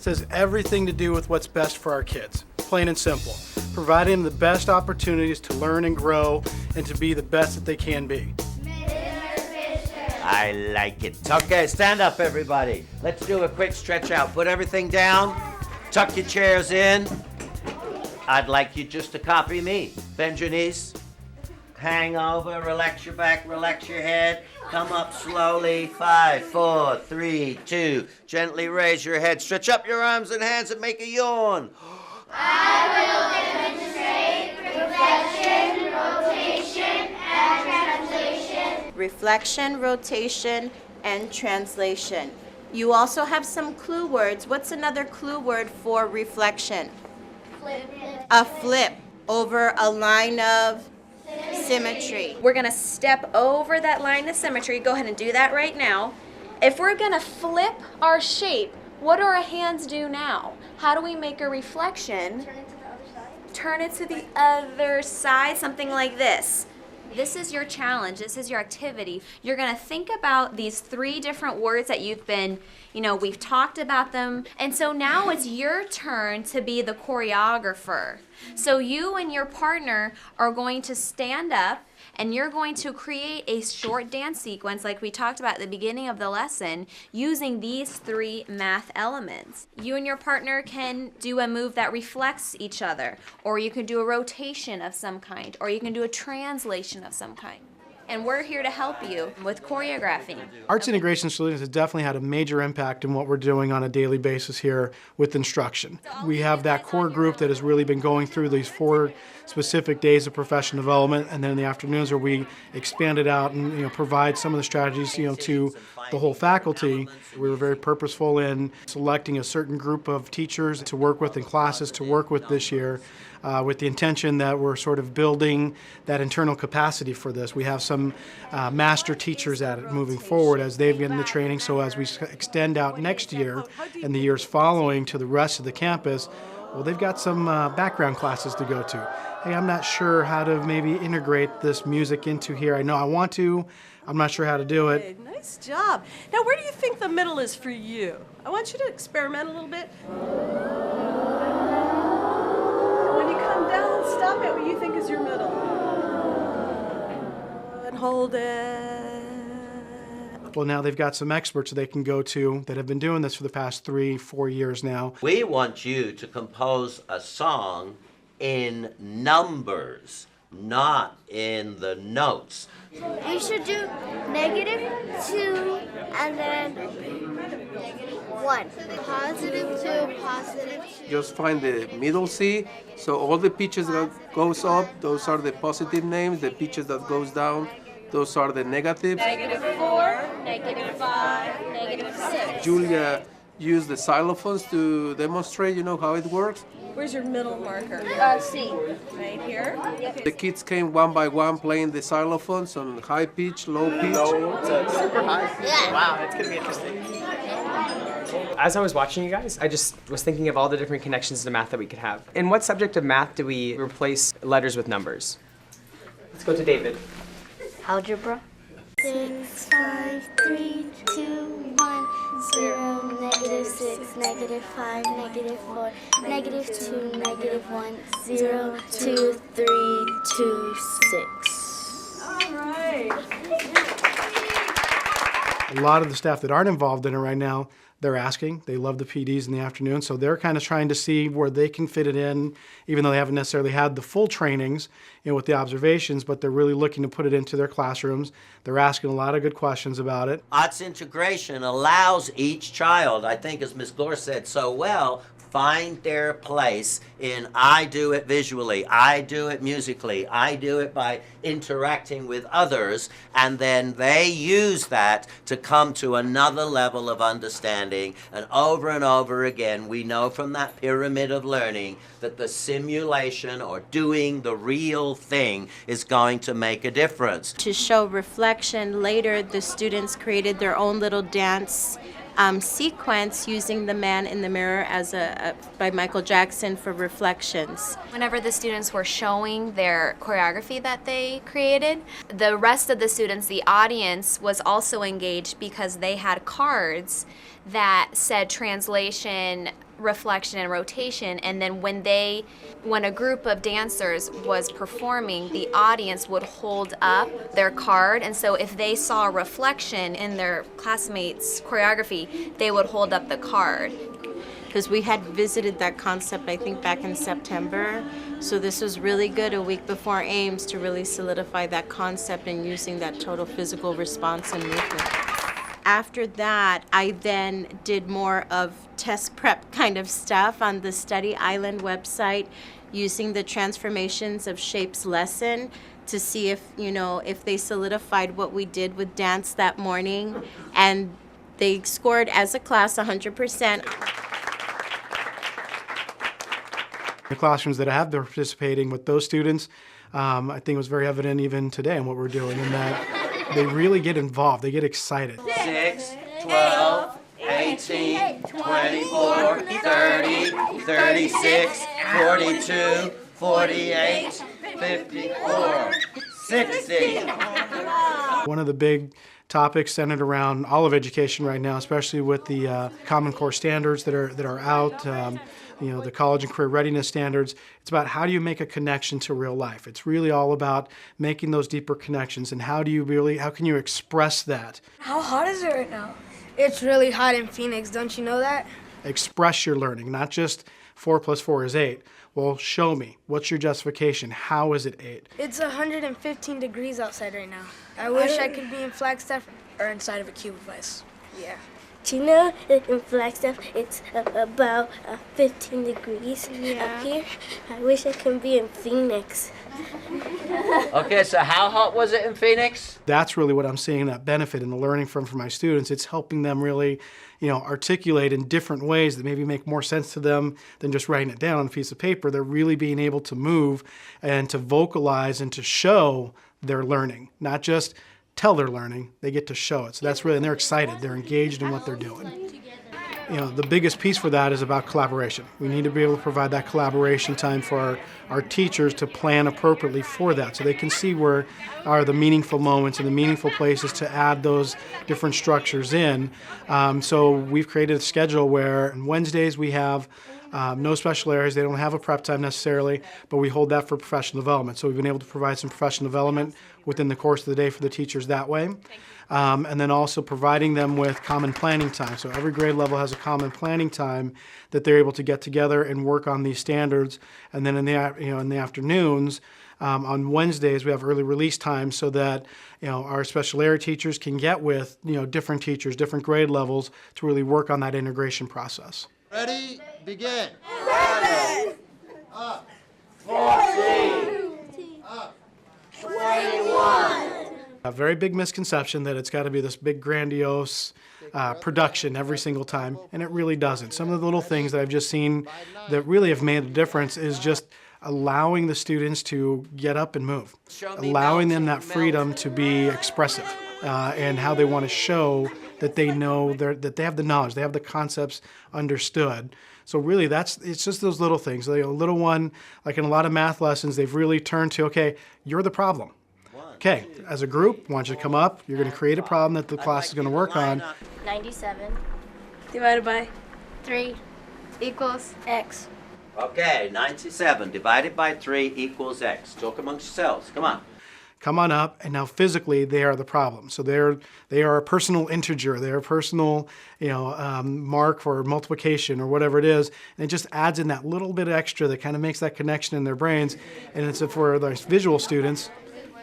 This has everything to do with what's best for our kids, plain and simple. Providing them the best opportunities to learn and grow and to be the best that they can be. I like it. Okay, stand up, everybody. Let's do a quick stretch out. Put everything down. Tuck your chairs in. I'd like you just to copy me. Bend your knees. Hang over. Relax your back. Relax your head. Come up slowly. 5, 4, 3, 2. Gently raise your head. Stretch up your arms and hands and make a yawn. I will demonstrate reflection, rotation, and translation. Reflection, rotation, and translation. You also have some clue words. What's another clue word for reflection? Flip. A flip over a line of symmetry. We're gonna step over that line of symmetry. Go ahead and do that right now. If we're gonna flip our shape, what do our hands do now? How do we make a reflection? Turn it to the other side. Turn it to the other side, something like this. This is your challenge, this is your activity. You're gonna think about these 3 different words that you've been, we've talked about them. And so now it's your turn to be the choreographer. So you and your partner are going to stand up and you're going to create a short dance sequence like we talked about at the beginning of the lesson using these 3 math elements. You and your partner can do a move that reflects each other, or you can do a rotation of some kind, or you can do a translation of some kind. And we're here to help you with choreographing. Arts Integration Solutions has definitely had a major impact in what we're doing on a daily basis here with instruction. We have that core group that has really been going through these 4 specific days of professional development, and then in the afternoons where we expand it out and provide some of the strategies to the whole faculty. We were very purposeful in selecting a certain group of teachers to work with and classes to work with this year. With the intention that we're sort of building that internal capacity for this. We have some master teachers at it moving forward as they've gotten the training, so as we extend out next year and the years following to the rest of the campus, well, they've got some background classes to go to. Hey, I'm not sure how to maybe integrate this music into here. I know I want to, I'm not sure how to do it. Hey, nice job. Now, where do you think the middle is for you? I want you to experiment a little bit. Down, stop at what you think is your middle. And hold it. Well, now they've got some experts they can go to that have been doing this for the past 3-4 years now. We want you to compose a song in numbers, not in the notes. You should do -2 and then -1. +2, +2. Just find the middle C. So all the pitches that goes up, those are the positive names. The pitches that goes down, those are the negatives. -4, -5, -6. Julia used the xylophones to demonstrate, how it works. Where's your middle marker? C. Right here? The kids came one by one playing the xylophones on high pitch, low pitch. Super high? Wow, it's going to be interesting. As I was watching you guys, I just was thinking of all the different connections to math that we could have. In what subject of math do we replace letters with numbers? Let's go to David. Algebra. 6, 5, 3, 2, 1, 0, -6, -5, -4, -2, -1, 0, 2, 3, 2, 6. All right. A lot of the staff that aren't involved in it right now, they're asking. They love the PDs in the afternoon, so they're kind of trying to see where they can fit it in, even though they haven't necessarily had the full trainings with the observations, but they're really looking to put it into their classrooms. They're asking a lot of good questions about it. Arts integration allows each child, I think as Ms. Gore said so well, find their place in I do it visually, I do it musically, I do it by interacting with others, and then they use that to come to another level of understanding. And over again, we know from that pyramid of learning that the simulation or doing the real thing is going to make a difference. To show reflection, later the students created their own little dance sequence using The Man in the Mirror as by Michael Jackson for reflections. Whenever the students were showing their choreography that they created, the rest of the students, the audience, was also engaged because they had cards that said translation, reflection and rotation, and then when a group of dancers was performing, the audience would hold up their card, and so if they saw a reflection in their classmates' choreography, they would hold up the card. Because we had visited that concept, I think, back in September. So this was really good a week before Ames to really solidify that concept and using that total physical response and movement. After that, I then did more of test prep kind of stuff on the Study Island website using the transformations of shapes lesson to see if, if they solidified what we did with dance that morning. And they scored as a class 100%. The classrooms that have been participating with those students, I think it was very evident even today in what we're doing, in that they really get involved, they get excited. 6, 12, 18, 24, 30, 36, 42, 48, 54, 60. One of the big topics centered around all of education right now, especially with the Common Core standards that are out, the college and career readiness standards. It's about how do you make a connection to real life. It's really all about making those deeper connections, and how can you express that? How hot is it right now? It's really hot in Phoenix, don't you know that? Express your learning, not just 4 + 4 is 8. Well, show me. What's your justification? How is it 8? It's 115 degrees outside right now. I wish I could be in Flagstaff or inside of a cube of ice. Yeah. Do you know in Flagstaff it's about 15 degrees up here? I wish I could be in Phoenix. Okay, so how hot was it in Phoenix? That's really what I'm seeing, that benefit in the learning from my students. It's helping them really, articulate in different ways that maybe make more sense to them than just writing it down on a piece of paper. They're really being able to move and to vocalize and to show their learning, not just tell they're learning, they get to show it. So that's really, and they're excited, they're engaged in what they're doing. The biggest piece for that is about collaboration. We need to be able to provide that collaboration time for our teachers to plan appropriately for that, so they can see where are the meaningful moments and the meaningful places to add those different structures in. So we've created a schedule where on Wednesdays we have no special areas. They don't have a prep time necessarily, but we hold that for professional development. So we've been able to provide some professional development within the course of the day for the teachers that way. And then also providing them with common planning time. So every grade level has a common planning time that they're able to get together and work on these standards. And then in the afternoons, on Wednesdays, we have early release time so that our special area teachers can get with different teachers, different grade levels to really work on that integration process. Ready, begin. 7, up, 14, up, 21. A very big misconception that it's got to be this big grandiose production every single time, and it really doesn't. Some of the little things that I've just seen that really have made a difference is just allowing the students to get up and move, allowing them that freedom to be expressive, and how they want to show that they know that they have the knowledge, they have the concepts understood. So really, it's just those little things. A little one, like in a lot of math lessons, they've really turned to, okay, you're the problem. Okay, as a group, I want you to come up. You're going to create a problem that the class is going to work on. 97 Divided by 3 equals X. Okay, 97 divided by 3 equals X. Talk amongst yourselves. Come on. Come on up, and now physically they are the problem. So they are a personal integer. They're a personal, mark for multiplication or whatever it is, and it just adds in that little bit extra that kind of makes that connection in their brains. And it's for those visual students,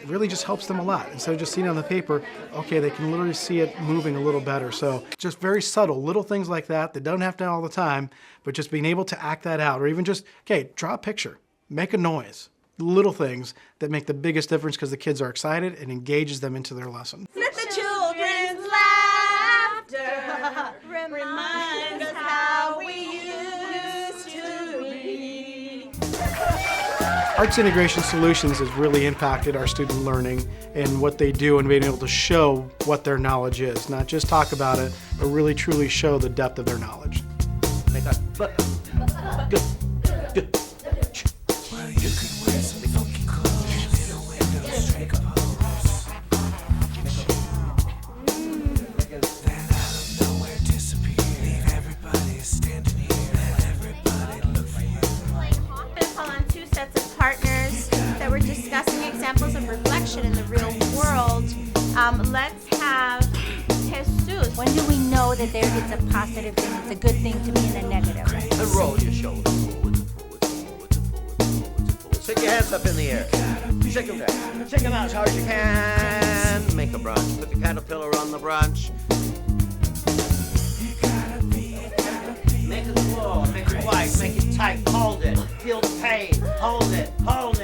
it really just helps them a lot. Instead of just seeing it on the paper, okay, they can literally see it moving a little better. So just very subtle, little things like that don't have to all the time, but just being able to act that out, or even just, okay, draw a picture, make a noise. Little things that make the biggest difference because the kids are excited and engages them into their lesson. Let the children's laughter remind us how we used to be. Arts Integration Solutions has really impacted our student learning and what they do and being able to show what their knowledge is. Not just talk about it, but really truly show the depth of their knowledge. Make a good. Then out of nowhere disappear. Leave everybody standing here. Let that it's a positive thing. It's a good thing to be in a negative. And roll your shoulders forwards, forwards, forwards, forwards, forwards. Stick your hands up in the air. Shake them down. Shake them out as hard as you can. Make a brunch. Put the caterpillar on the brunch. Make it slow. Make it wide. Make it tight. Hold it. Feel the pain. Hold it. Hold